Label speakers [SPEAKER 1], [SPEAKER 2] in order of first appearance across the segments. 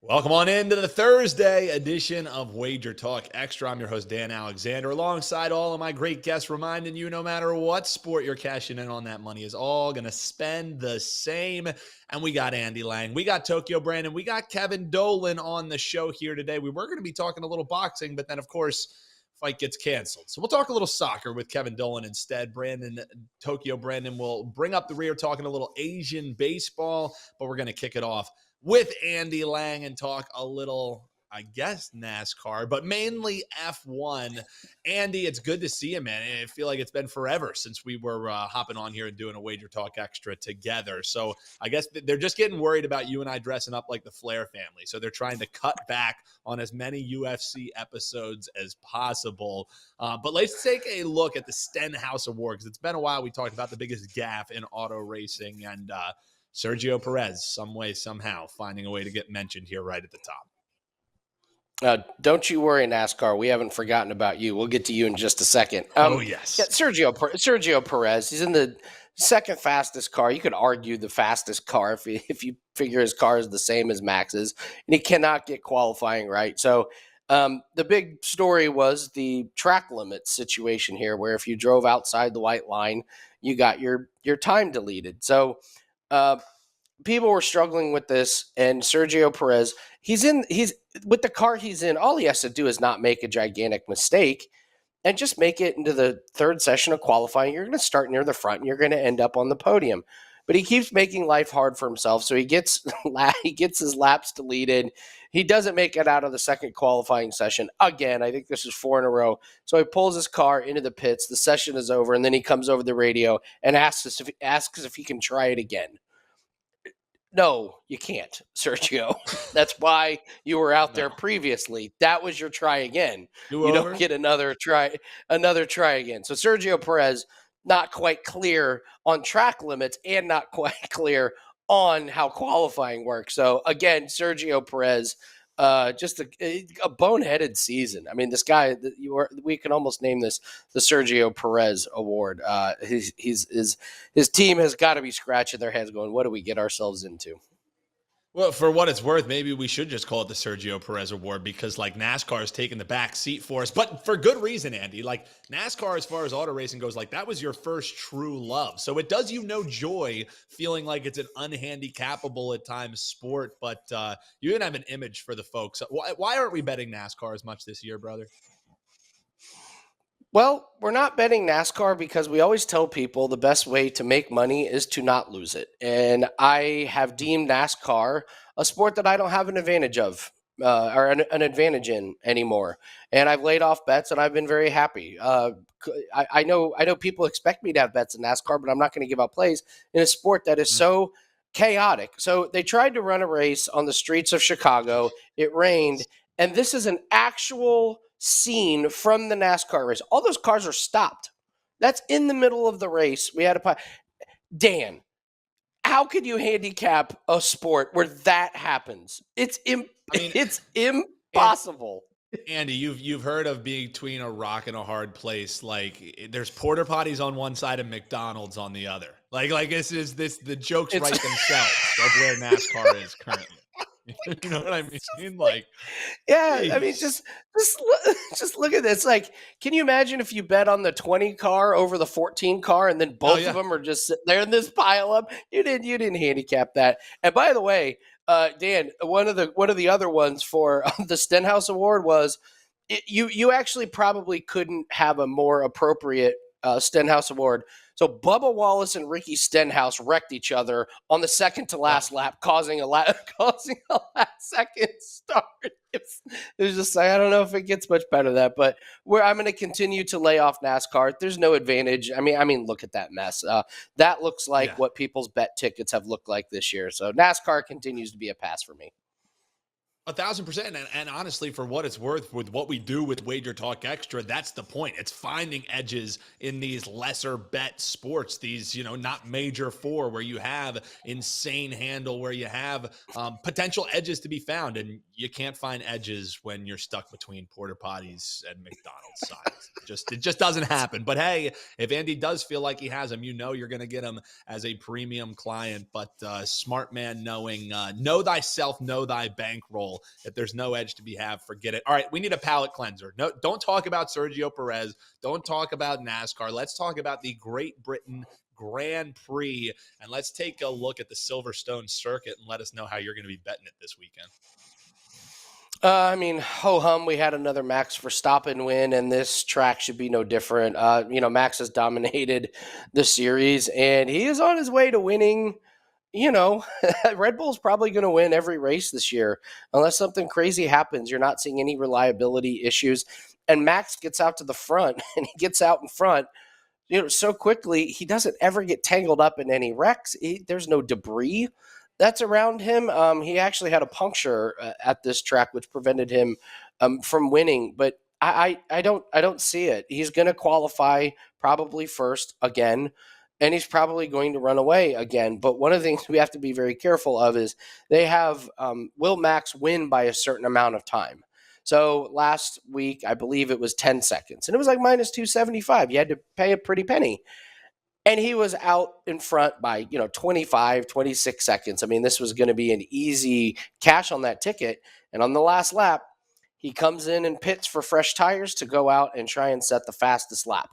[SPEAKER 1] Welcome on into the Thursday edition of WagerTalk Extra. I'm your host, Dan Alexander, alongside all of my great guests, reminding you no matter what sport you're cashing in on, that money is all going to spend the same. And we got Andy Lang, we got Tokyo Brandon, we got Kevin Dolan on the show here today. We were going to be talking a little boxing, but then, of course, fight gets canceled. So we'll talk a little soccer with Kevin Dolan instead. Tokyo Brandon will bring up the rear talking a little Asian baseball, but we're going to kick it off with Andy Lang and talk a little, I guess, NASCAR, but mainly F1. Andy, it's good to see you, man. I feel like it's been forever since we were hopping on here and doing a WagerTalk Extra together. So I guess they're just getting worried about you and I dressing up like the Flair family. So they're trying to cut back on as many UFC episodes as possible. But let's take a look at the Stenhouse Award, because it's been a while. We talked about the biggest gaffe in auto racing, and Sergio Perez, some way, somehow, finding a way to get mentioned here right at the top.
[SPEAKER 2] Don't you worry, NASCAR. We haven't forgotten about you. We'll get to you in just a second.
[SPEAKER 1] Yes.
[SPEAKER 2] Yeah, Sergio Perez, he's in the second fastest car. You could argue the fastest car if you figure his car is the same as Max's, and he cannot get qualifying right. So the big story was the track limit situation here, where if you drove outside the white line, you got your time deleted. So people were struggling with this, and Sergio Perez, he's with the car he's in, all he has to do is not make a gigantic mistake and just make it into the third session of qualifying. You're going to start near the front and you're going to end up on the podium. But he keeps making life hard for himself, so he gets his laps deleted. He doesn't make it out of the second qualifying session again. I think this is 4 in a row. So he pulls his car into the pits. The session is over, and then he comes over the radio and asks if he can try it again. No, you can't, Sergio. That's why you were out there previously. That was your try again. You don't get another try again. So Sergio Perez, not quite clear on track limits and not quite clear on how qualifying works. So again, Sergio Perez, just a boneheaded season. I mean, this guy, we can almost name this the Sergio Perez Award. His team has got to be scratching their heads going, what do we get ourselves into?
[SPEAKER 1] Well, for what it's worth, maybe we should just call it the Sergio Perez Award, because like NASCAR is taking the back seat for us, but for good reason, Andy. Like NASCAR, as far as auto racing goes, like that was your first true love. So it does you no joy feeling like it's an unhandicappable at times sport, but you didn't have an image for the folks. Why aren't we betting NASCAR as much this year, brother?
[SPEAKER 2] Well, we're not betting NASCAR because we always tell people the best way to make money is to not lose it. And I have deemed NASCAR a sport that I don't have an advantage of or an advantage in anymore. And I've laid off bets, and I've been very happy. I know people expect me to have bets in NASCAR, but I'm not going to give out plays in a sport that is so chaotic. So they tried to run a race on the streets of Chicago. It rained, and this is an actual scene from the NASCAR race. All those cars are stopped. That's in the middle of the race. We had Dan, how could you handicap a sport where that happens? It's impossible.
[SPEAKER 1] Andy, you've heard of being between a rock and a hard place. Like there's porta potties on one side and McDonald's on the other. Like the jokes write themselves of where NASCAR is currently. You know what I mean? Like,
[SPEAKER 2] yeah, geez. I mean, just look at this. Like, can you imagine if you bet on the 20 car over the 14 car, and then both of them are just sitting there in this pile up? You didn't handicap that. And by the way, Dan, one of the other ones for the Stenhouse Award was you actually probably couldn't have a more appropriate Stenhouse Award. So Bubba Wallace and Ricky Stenhouse wrecked each other on the second to last lap, causing a last second start. It was just like, I don't know if it gets much better than that, but I'm going to continue to lay off NASCAR. There's no advantage. I mean, look at that mess. That looks like what people's bet tickets have looked like this year. So NASCAR continues to be a pass for me.
[SPEAKER 1] 1,000%. And honestly, for what it's worth, with what we do with WagerTalk Extra, that's the point. It's finding edges in these lesser bet sports, these, not major four, where you have insane handle, where you have potential edges to be found. And you can't find edges when you're stuck between porta potties and McDonald's signs. It just doesn't happen. But hey, if Andy does feel like he has them, you're going to get him as a premium client. But smart man knowing, know thyself, know thy bankroll. deal. If there's no edge to be had, forget it. All right, we need a palate cleanser. No, don't talk about Sergio Perez. Don't talk about NASCAR. Let's talk about the Great Britain Grand Prix, and let's take a look at the Silverstone circuit and let us know how you're going to be betting it this weekend.
[SPEAKER 2] Ho-hum, we had another Max Verstappen win, and this track should be no different. Max has dominated the series, and he is on his way to winning. Red Bull's probably going to win every race this year. Unless something crazy happens, you're not seeing any reliability issues. And Max gets out to the front, and he gets out in front, so quickly. He doesn't ever get tangled up in any wrecks. There's no debris that's around him. He actually had a puncture at this track, which prevented him from winning. But I don't see it. He's going to qualify probably first again, and he's probably going to run away again. But one of the things we have to be very careful of is they have will Max win by a certain amount of time. So last week, I believe it was 10 seconds, and it was like minus 275. You had to pay a pretty penny. And he was out in front by, 25, 26 seconds. I mean, this was going to be an easy cash on that ticket. And on the last lap, he comes in and pits for fresh tires to go out and try and set the fastest lap.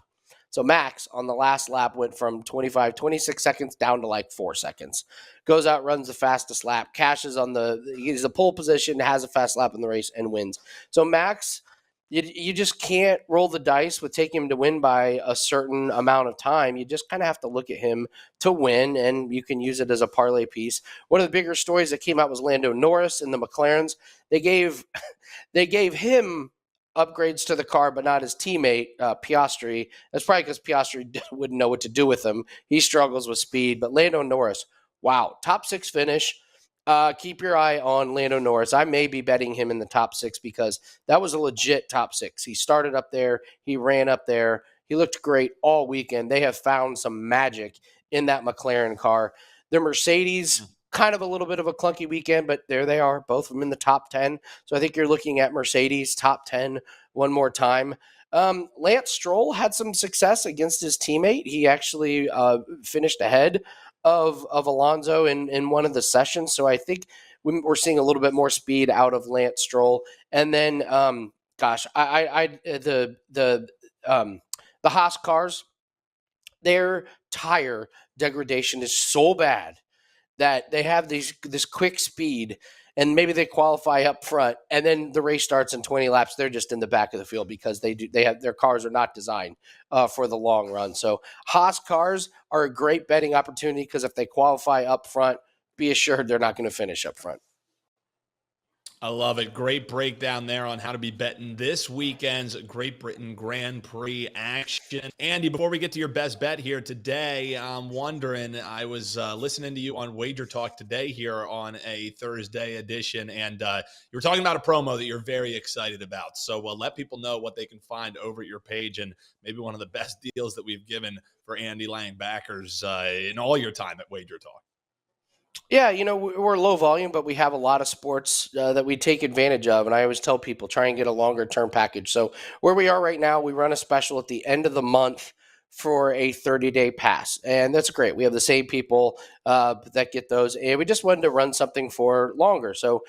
[SPEAKER 2] So Max on the last lap went from 25, 26 seconds down to like 4 seconds. Goes out, runs the fastest lap, cashes on he's the pole position, has a fast lap in the race, and wins. So Max, you just can't roll the dice with taking him to win by a certain amount of time. You just kind of have to look at him to win, and you can use it as a parlay piece. One of the bigger stories that came out was Lando Norris in the McLarens. They gave him upgrades to the car, but not his teammate, Piastri. That's probably because Piastri wouldn't know what to do with him. He struggles with speed. But Lando Norris, wow, top 6 finish. Keep your eye on Lando Norris. I may be betting him in the top 6 because that was a legit top 6. He started up there. He ran up there. He looked great all weekend. They have found some magic in that McLaren car. The Mercedes, kind of a little bit of a clunky weekend, but there they are, both of them in the top 10. So I think you're looking at Mercedes top 10 one more time. Lance Stroll had some success against his teammate. He actually finished ahead of Alonso in one of the sessions. So I think we're seeing a little bit more speed out of Lance Stroll. And then, the Haas cars, their tire degradation is so bad that they have this quick speed, and maybe they qualify up front, and then the race starts in 20 laps. They're just in the back of the field because their cars are not designed for the long run. So Haas cars are a great betting opportunity because if they qualify up front, be assured they're not going to finish up front.
[SPEAKER 1] I love it. Great breakdown there on how to be betting this weekend's Great Britain Grand Prix action. Andy, before we get to your best bet here today, I'm wondering, I was listening to you on WagerTalk today here on a Thursday edition, and you were talking about a promo that you're very excited about. So let people know what they can find over at your page, and maybe one of the best deals that we've given for Andy Lang backers in all your time at WagerTalk.
[SPEAKER 2] Yeah, we're low volume, but we have a lot of sports that we take advantage of. And I always tell people, try and get a longer term package. So where we are right now, we run a special at the end of the month for a 30-day pass. And that's great. We have the same people that get those. And we just wanted to run something for longer. So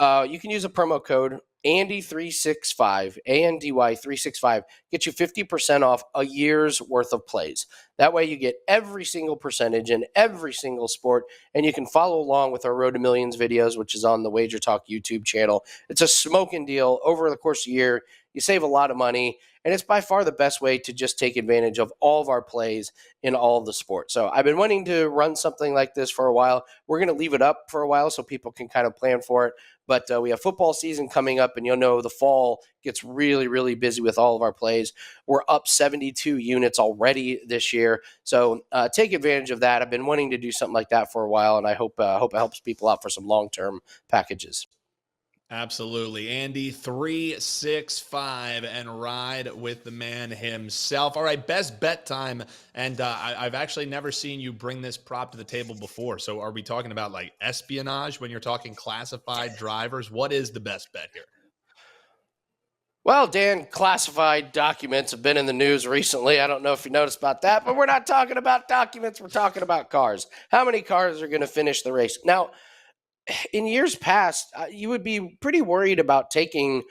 [SPEAKER 2] you can use a promo code Andy365, ANDY365, get you 50% off a year's worth of plays. That way you get every single percentage in every single sport, and you can follow along with our Road to Millions videos, which is on the WagerTalk YouTube channel. It's a smoking deal. Over the course of a year, you save a lot of money, and it's by far the best way to just take advantage of all of our plays in all of the sports. So I've been wanting to run something like this for a while. We're going to leave it up for a while so people can kind of plan for it. But we have football season coming up, and you'll know the fall gets really, really busy with all of our plays. We're up 72 units already this year. So take advantage of that. I've been wanting to do something like that for a while, and I hope it helps people out for some long-term packages.
[SPEAKER 1] Absolutely. Andy 365 and ride with the man himself. All right, best bet time. And I've actually never seen you bring this prop to the table before. So are we talking about like espionage when you're talking classified drivers? What is the best bet here?
[SPEAKER 2] Well, Dan, classified documents have been in the news recently. I don't know if you noticed about that, but we're not talking about documents. We're talking about cars. How many cars are going to finish the race? Now, in years past, you would be pretty worried about taking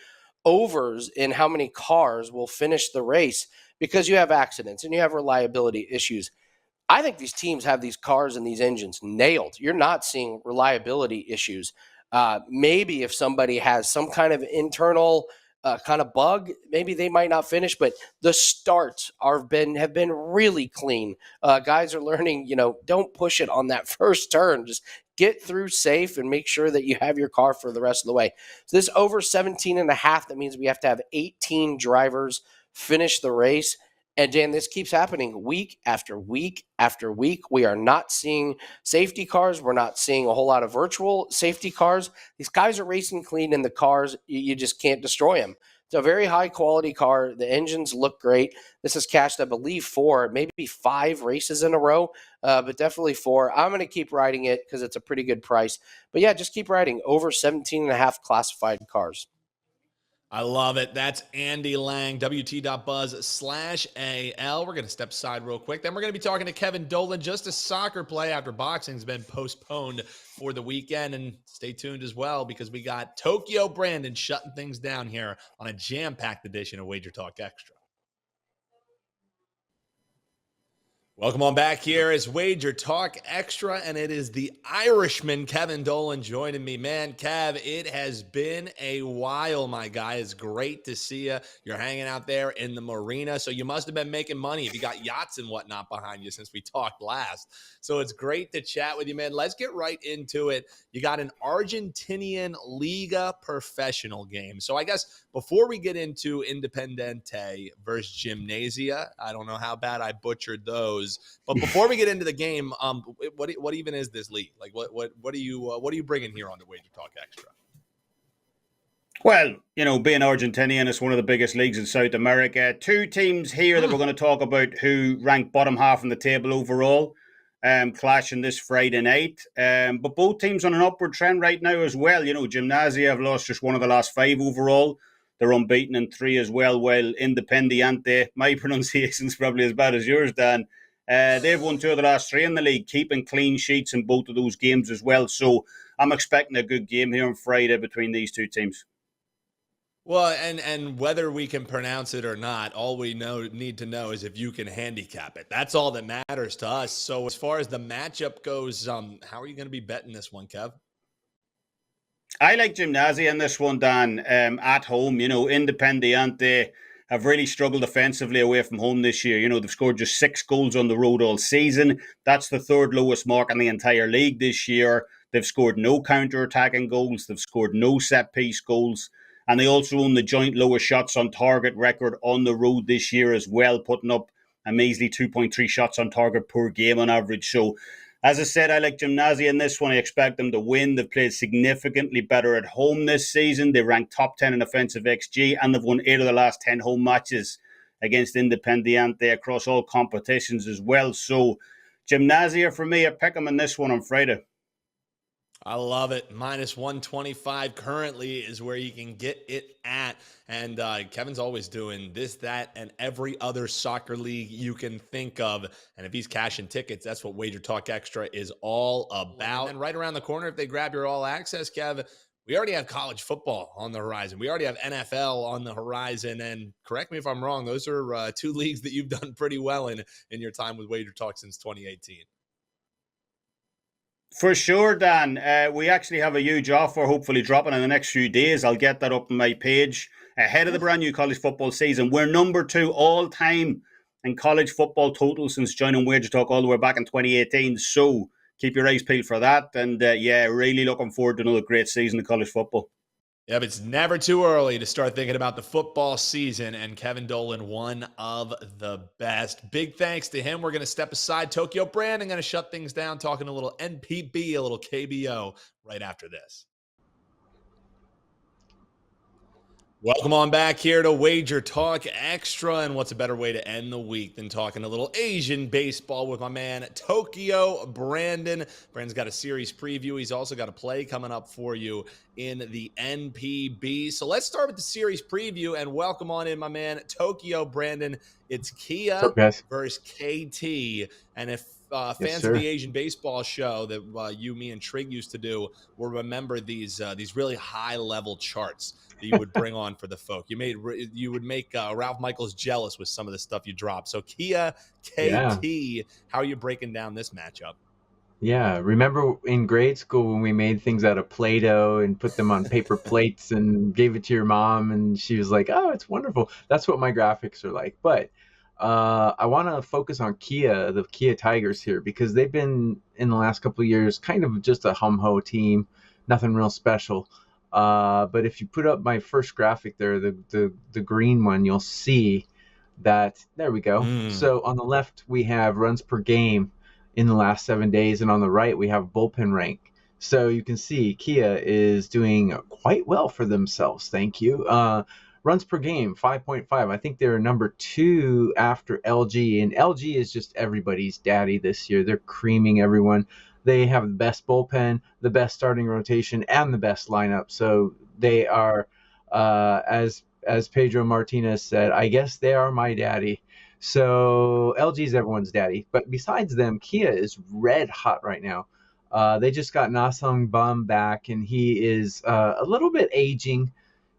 [SPEAKER 2] overs in how many cars will finish the race because you have accidents and you have reliability issues. I think these teams have these cars and these engines nailed. You're not seeing reliability issues. Maybe if somebody has some kind of internal kind of bug, maybe they might not finish. But the starts have been really clean. Guys are learning, don't push it on that first turn. Just get through safe and make sure that you have your car for the rest of the way. So this over 17 and a half, that means we have to have 18 drivers finish the race. And Dan, this keeps happening week after week after week. We are not seeing safety cars. We're not seeing a whole lot of virtual safety cars. These guys are racing clean in the cars. You just can't destroy them. It's a very high quality car. The engines look great. This has cashed, I believe, 4, maybe 5 races in a row, but definitely 4. I'm going to keep riding it because it's a pretty good price. But yeah, just keep riding over 17 and a half classified cars.
[SPEAKER 1] I love it. That's Andy Lang, WT.buzz/AL. We're going to step aside real quick. Then we're going to be talking to Kevin Dolan, just a soccer play after boxing's been postponed for the weekend. And stay tuned as well because we got Tokyo Brandon shutting things down here on a jam-packed edition of Wager Talk Extra. Welcome on back. Here is Wager Talk Extra, and it is the Irishman, Kevin Dolan, joining me. Man, Kev, it has been a while, my guy. It's great to see you. You're hanging out there in the marina, so you must have been making money if you got yachts and whatnot behind you since we talked last. So it's great to chat with you, man. Let's get right into it. You got an Argentinian Liga Profesional game. So I guess before we get into Independiente versus Gimnasia, I don't know how bad I butchered those. But before we get into the game, what even is this league? Like, what are you bringing here on the Wager Talk Extra?
[SPEAKER 3] Well, being Argentinian, it's one of the biggest leagues in South America. 2 teams here that we're going to talk about who rank bottom half in the table overall, clashing this Friday night. But both teams on an upward trend right now as well. Gimnasia have lost just 1 of the last 5 overall. They're unbeaten in 3 as well, while Independiente, my pronunciation's probably as bad as yours, Dan. They've won 2 of the last 3 in the league, keeping clean sheets in both of those games as well. So I'm expecting a good game here on Friday between these 2 teams.
[SPEAKER 1] Well, and whether we can pronounce it or not, all we need to know is if you can handicap it. That's all that matters to us. So as far as the matchup goes, how are you going to be betting this one, Kev?
[SPEAKER 3] I like Gimnasia in this one, Dan, at home. Independiente have really struggled offensively away from home this year. They've scored just 6 goals on the road all season. That's the 3rd lowest mark in the entire league this year. They've scored no counter-attacking goals. They've scored no set-piece goals. And they also own the joint lowest shots on target record on the road this year as well, putting up a measly 2.3 shots on target per game on average. So, as I said, I like Gimnasia in this one. I expect them to win. They've played significantly better at home this season. They rank top 10 in offensive XG, and they've won 8 of the last 10 home matches against Independiente across all competitions as well. So, Gimnasia for me, I pick them in this one on Friday.
[SPEAKER 1] I love it. Minus 125 currently is where you can get it at. And Kevin's always doing this, that, and every other soccer league you can think of. And if he's cashing tickets, that's what Wager Talk Extra is all about. And right around the corner, if they grab your all access, Kevin, we already have college football on the horizon. We already have NFL on the horizon. And correct me if I'm wrong, those are 2 leagues that you've done pretty well in your time with Wager Talk since 2018.
[SPEAKER 3] For sure, Dan. We actually have a huge offer hopefully dropping in the next few days. I'll get that up on my page ahead of the brand new college football season. We're number 2 all time in college football total since joining Wager Talk all the way back in 2018. So keep your eyes peeled for that. And really looking forward to another great season of college football.
[SPEAKER 1] Yeah, but it's never too early to start thinking about the football season, and Kevin Dolan, one of the best. Big thanks to him. We're going to step aside. Tokyo Brand, I'm going to shut things down, talking a little NPB, a little KBO right after this. Welcome on back here to Wager Talk Extra, and what's a better way to end the week than talking a little Asian baseball with my man Tokyo Brandon. Brandon's got a series preview. He's also got a play coming up for you in the NPB. So let's start with the series preview and welcome on in my man Tokyo Brandon. It's Kia versus KT, and if
[SPEAKER 4] Yes,
[SPEAKER 1] fans of
[SPEAKER 4] sir.
[SPEAKER 1] the Asian baseball show that you, me, and Trig used to do will remember these really high level charts that you would bring on for the folk. You would make Ralph Michaels jealous with some of the stuff you dropped. So Kia,
[SPEAKER 4] Yeah.
[SPEAKER 1] KT, how are you breaking down this matchup?
[SPEAKER 4] Yeah, remember in grade school when we made things out of Play-Doh and put them on paper plates and gave it to your mom and she was like, "Oh, it's wonderful." That's what my graphics are like. But I want to focus on Kia, the Kia Tigers here, because they've been in the last couple of years kind of just a hum-ho team, nothing real special. But if you put up my first graphic there, the green one, you'll see that there we go. So on the left we have runs per game in the last 7 days, and on the right we have bullpen rank. So you can see Kia is doing quite well for themselves. Thank you. Runs per game 5.5. I think they're number 2 after LG, and LG is just everybody's daddy this year. They're creaming everyone. They have the best bullpen, the best starting rotation, and the best lineup. So they are, as Pedro Martinez said, I guess they are my daddy. So LG is everyone's daddy. But besides them, Kia is red hot right now. They just got Nasung Bum back, and he is a little bit aging.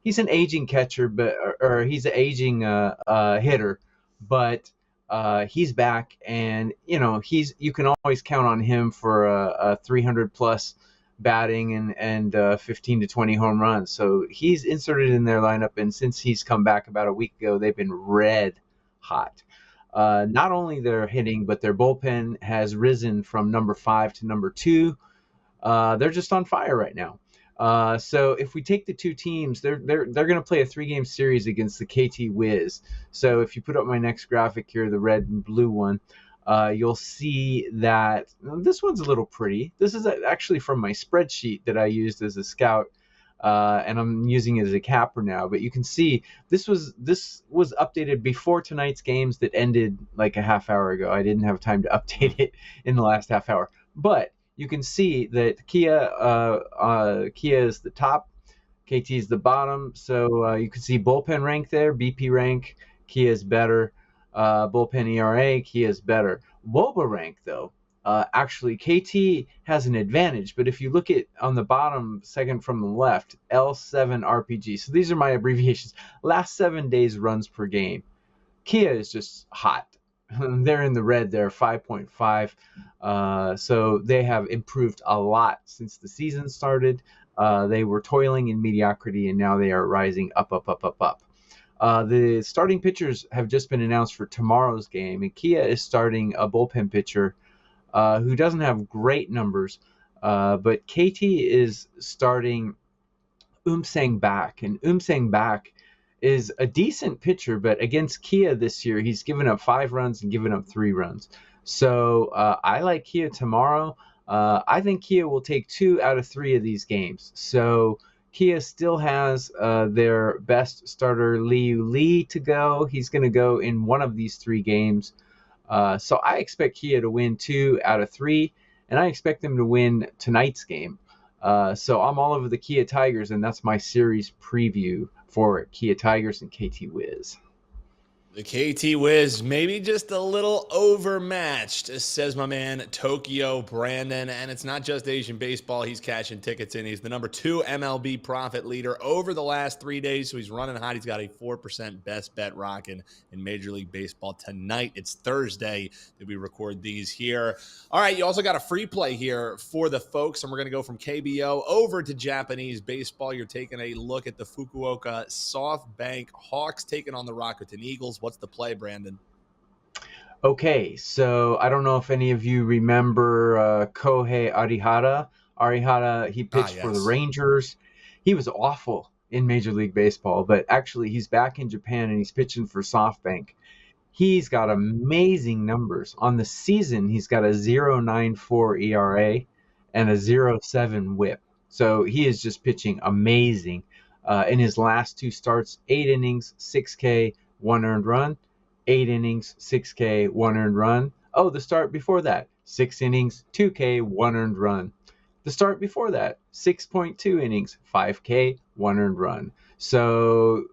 [SPEAKER 4] He's an aging catcher, or he's an aging hitter, but he's back, and you can always count on him for a 300 plus batting and 15 to 20 home runs. So he's inserted in their lineup, and since he's come back about a week ago, they've been red hot. Not only their hitting, but their bullpen has risen from number 5 to number 2. They're just on fire right now. So if we take the two teams, they're going to play a 3-game series against the KT Wiz. So if you put up my next graphic here, the red and blue one, you'll see that this one's a little pretty. This is actually from my spreadsheet that I used as a scout, and I'm using it as a capper now. But you can see this was updated before tonight's games that ended like a half hour ago. I didn't have time to update it in the last half hour, but you can see that Kia is the top, KT is the bottom. So you can see bullpen rank there, BP rank, Kia is better. Bullpen ERA, Kia is better. WOBA rank, though, actually KT has an advantage. But if you look at on the bottom, second from the left, L7 RPG. So these are my abbreviations. Last 7 days runs per game. Kia is just hot. They're in the red there, 5.5. So they have improved a lot since the season started. They were toiling in mediocrity, and now they are rising up. The starting pitchers have just been announced for tomorrow's game, and Kia is starting a bullpen pitcher who doesn't have great numbers, but KT is starting Sang Bak, and Sang Bak is a decent pitcher, but against Kia this year, he's given up 5 runs and given up 3 runs. So I like Kia tomorrow. I think Kia will take 2 out of 3 of these games. So Kia still has their best starter, Liu Li, to go. He's going to go in one of these 3 games. So I expect Kia to win 2 out of 3, and I expect them to win tonight's game. So I'm all over the Kia Tigers, and that's my series preview for Kia Tigers and KT Wiz.
[SPEAKER 1] The KT Wiz maybe just a little overmatched, says my man Tokyo Brandon. And it's not just Asian baseball he's cashing tickets in. He's the number 2 MLB profit leader over the last 3 days. So he's running hot. He's got a 4% best bet rocking in Major League Baseball tonight. It's Thursday that we record these here. All right, you also got a free play here for the folks. And we're going to go from KBO over to Japanese baseball. You're taking a look at the Fukuoka SoftBank Hawks taking on the Rakuten Eagles. What's the play, Brandon?
[SPEAKER 4] Okay, so I don't know if any of you remember Kohei Arihara. Arihara, he pitched for the Rangers. He was awful in Major League Baseball, but actually he's back in Japan and he's pitching for SoftBank. He's got amazing numbers. On the season, he's got a 0.94 ERA and a 0.7 whip. So he is just pitching amazing. In his last 2 starts, 8 innings, 6K, 1 earned run, 8 innings, 6K, 1 earned run. Oh, the start before that, 6 innings, 2K, 1 earned run. The start before that, 6.2 innings, 5K, 1 earned run. So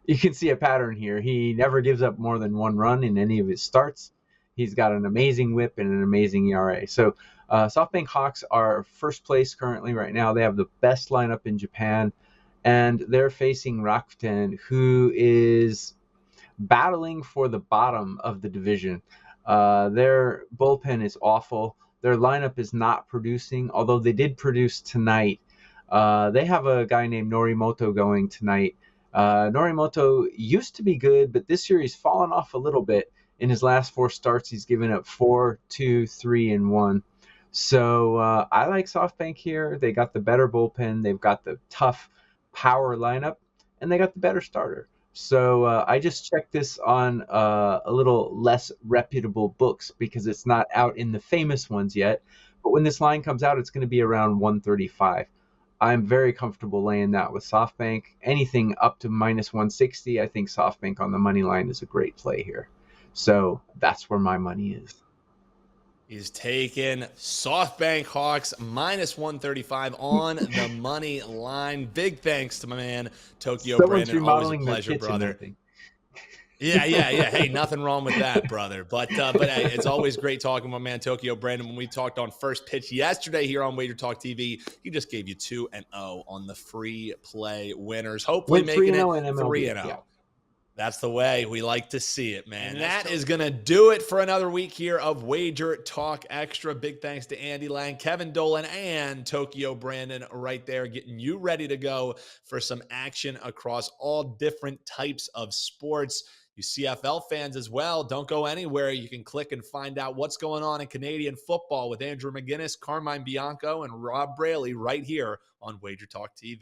[SPEAKER 4] you can see a pattern here. He never gives up more than 1 run in any of his starts. He's got an amazing whip and an amazing ERA. So SoftBank Hawks are first place currently right now. They have the best lineup in Japan, and they're facing Rakuten, who is battling for the bottom of the division. Their bullpen is awful. Their lineup is not producing, although they did produce tonight. They have a guy named Norimoto going tonight. Norimoto used to be good, but this year he's fallen off a little bit. In his last 4 starts, he's given up 4, 2, 3, and 1. So I like SoftBank here. They got the better bullpen. They've got the tough power lineup, and they got the better starter. So I just checked this on a little less reputable books because it's not out in the famous ones yet. But when this line comes out, it's going to be around 135. I'm very comfortable laying that with SoftBank. Anything up to minus 160, I think SoftBank on the money line is a great play here. So that's where my money is.
[SPEAKER 1] He's taken SoftBank Hawks minus 135 on the money line. Big thanks to my man, Tokyo
[SPEAKER 4] Someone's
[SPEAKER 1] Brandon. Always a
[SPEAKER 4] remodeling
[SPEAKER 1] pleasure,
[SPEAKER 4] their kitchen,
[SPEAKER 1] brother.
[SPEAKER 4] I think.
[SPEAKER 1] Yeah. Hey, nothing wrong with that, brother. But hey, it's always great talking with my man Tokyo Brandon. When we talked on First Pitch yesterday here on WagerTalk TV, he just gave you 2-0 on the free play winners. Hopefully making it 3-0.
[SPEAKER 4] Yeah.
[SPEAKER 1] That's the way we like to see it, man. And that is going to do it for another week here of Wager Talk Extra. Big thanks to Andy Lang, Kevin Dolan, and Tokyo Brandon right there getting you ready to go for some action across all different types of sports. You CFL fans as well, don't go anywhere. You can click and find out what's going on in Canadian football with Andrew McGinnis, Carmine Bianco, and Rob Braley right here on Wager Talk TV.